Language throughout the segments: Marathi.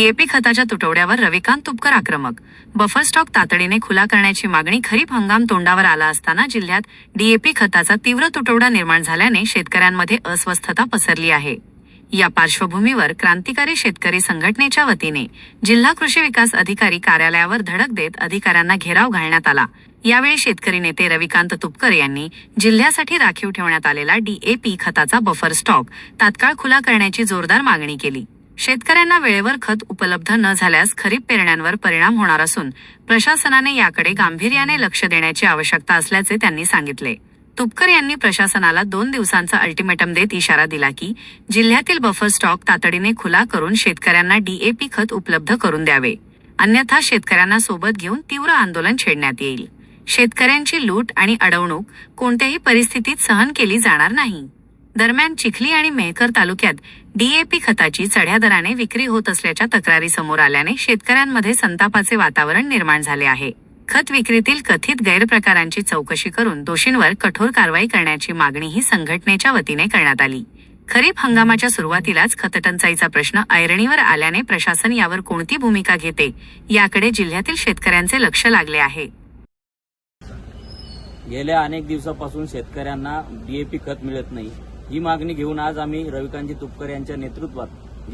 डीएपी खताच्या तुटवड्यावर रविकांत तुपकर आक्रमक. बफर स्टॉक तातडीने खुला करण्याची मागणी. खरीप हंगाम तोंडावर आला असताना जिल्ह्यात डीएपी खताचा तीव्र तुटवडा निर्माण झाल्याने शेतकऱ्यांमध्ये अस्वस्थता पसरली आहे. या पार्श्वभूमीवर क्रांतिकारी शेतकरी संघटनेच्या वतीने जिल्हा कृषी विकास अधिकारी कार्यालयावर धडक देत अधिकाऱ्यांना घेराव घालण्यात आला. यावेळी शेतकरी नेते रविकांत तुपकर यांनी जिल्ह्यासाठी राखीव ठेवण्यात आलेला डीएपी खताचा बफर स्टॉक तात्काळ खुला करण्याची जोरदार मागणी केली. शेतकऱ्यांना वेळेवर खत उपलब्ध न झाल्यास खरीप पेरण्यांवर परिणाम होणार असून प्रशासनाने याकडे गांभीर्याने लक्ष देण्याची आवश्यकता असल्याचे त्यांनी सांगितले. तुपकर यांनी प्रशासनाला 2 दिवसांचा अल्टिमेटम देत इशारा दिला की जिल्ह्यातील बफर स्टॉक तातडीने खुला करून शेतकऱ्यांना डीएपी खत उपलब्ध करून द्यावे, अन्यथा शेतकऱ्यांना सोबत घेऊन तीव्र आंदोलन छेडण्यात येईल. शेतकऱ्यांची लूट आणि अडवणूक कोणत्याही परिस्थितीत सहन केली जाणार नाही. दरम्यान चिखली आणि मेहकर तालुक्यात डीएपी खताची चढ्या दराने विक्री होत असल्याच्या तक्रारी समोर आल्याने शेतकऱ्यांमध्ये संतापाचे वातावरण निर्माण झाले आहे. खत विक्रीतील कथित गैरप्रकारांची चौकशी करून दोषींवर कठोर कारवाई करण्याची मागणीही संघटनेच्या वतीने करण्यात आली. खरीप हंगामाच्या सुरुवातीलाच खतटंचाईचा प्रश्न ऐरणीवर आल्याने प्रशासन यावर कोणती भूमिका घेते याकडे जिल्ह्यातील शेतकऱ्यांचे लक्ष लागले आहे. गेल्या अनेक दिवसापासून शेतकऱ्यांना डीएपी खत मिळत नाही. ही मागणी घेऊन आज आम्ही रविकांत तुपकर यांच्या नेतृत्वात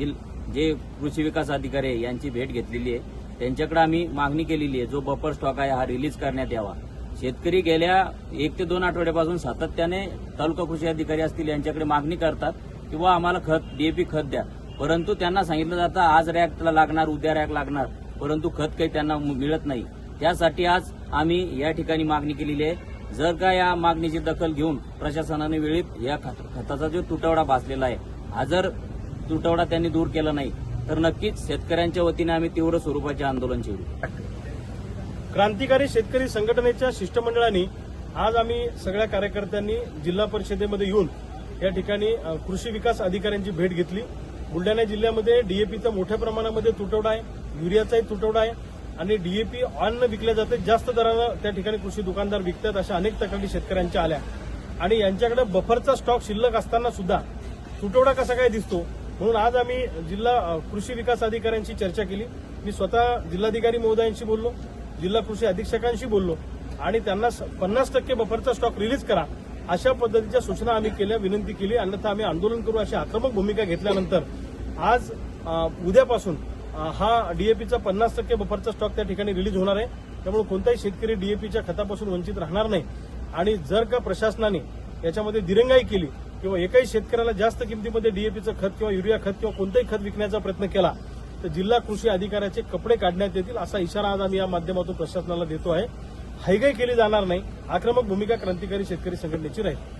जे कृषी विकास अधिकारी आहे यांची भेट घेतलेली आहे. त्यांच्याकडे आम्ही मागणी केलेली आहे, जो बफर स्टॉक आहे हा रिलीज करण्यात यावा. शेतकरी गेल्या 1 ते 2 आठवड्यापासून सातत्याने तालुका कृषी अधिकारी असतील यांच्याकडे मागणी करतात किंवा आम्हाला खत डीएपी खत द्या, परंतु त्यांना सांगितलं जातं आज रॅकला लागणार, उद्या रॅक लागणार, परंतु खत काही त्यांना मिळत नाही. त्यासाठी आज आम्ही या ठिकाणी मागणी केलेली आहे. जर का या मागणीची दखल घेऊन प्रशासनाने वेळेत या खताचा जो तुटवडा भासलेला आहे हा जर तुटवडा त्यांनी दूर केला नाही तर नक्कीच शेतकऱ्यांच्या वतीने आम्ही तीव्र स्वरूपाचे आंदोलन छेडू. क्रांतिकारी शेतकरी संघटनेच्या शिष्टमंडळाने आज आम्ही सगळ्या कार्यकर्त्यांनी जिल्हा परिषदेमध्ये येऊन या ठिकाणी कृषी विकास अधिकाऱ्यांची भेट घेतली. बुलढाणा जिल्ह्यामध्ये डीएपीचा मोठ्या प्रमाणामध्ये तुटवडा आहे, युरियाचाही तुटवडा आहे आणि डीएपी अन्न विकल्या जाते, जास्त दरानं त्या ठिकाणी कृषी दुकानदार विकतात, अशा अनेक तक्रारी शेतकऱ्यांच्या आल्या आणि यांच्याकडे बफरचा स्टॉक शिल्लक असताना सुद्धा तुटवडा कसा काय दिसतो, म्हणून आज आम्ही जिल्हा कृषी विकास अधिकाऱ्यांशी चर्चा केली. मी स्वतः जिल्हाधिकारी महोदयांशी बोललो, जिल्हा कृषी अधीक्षकांशी बोललो आणि त्यांना 50% बफरचा स्टॉक रिलीज करा अशा पद्धतीच्या सूचना आम्ही केल्या, विनंती केली. अन्यथा आम्ही आंदोलन करू अशी आक्रमक भूमिका घेतल्यानंतर आज उद्यापासून हा डीएपीचा 50% बफरचा स्टॉक त्या ठिकाणी रिलीज होणार आहे. त्यामुळे कोणताही शेतकरी डीएपीच्या खतापासून वंचित राहणार नाही. आणि जर का प्रशासनाने याच्यामध्ये दिरंगाई केली किंवा एकाही शेतकऱ्याला जास्त किमतीमध्ये डीएपीचं खत किंवा युरिया खत किंवा कोणतंही खत विकण्याचा प्रयत्न केला तर जिल्हा कृषी अधिकाऱ्याचे कपडे काढण्यात येतील, असा इशारा आज आम्ही या माध्यमातून प्रशासनाला देतो आहे. हयगय केली जाणार नाही. आक्रमक भूमिका क्रांतिकारी शेतकरी संघटनेची राहील.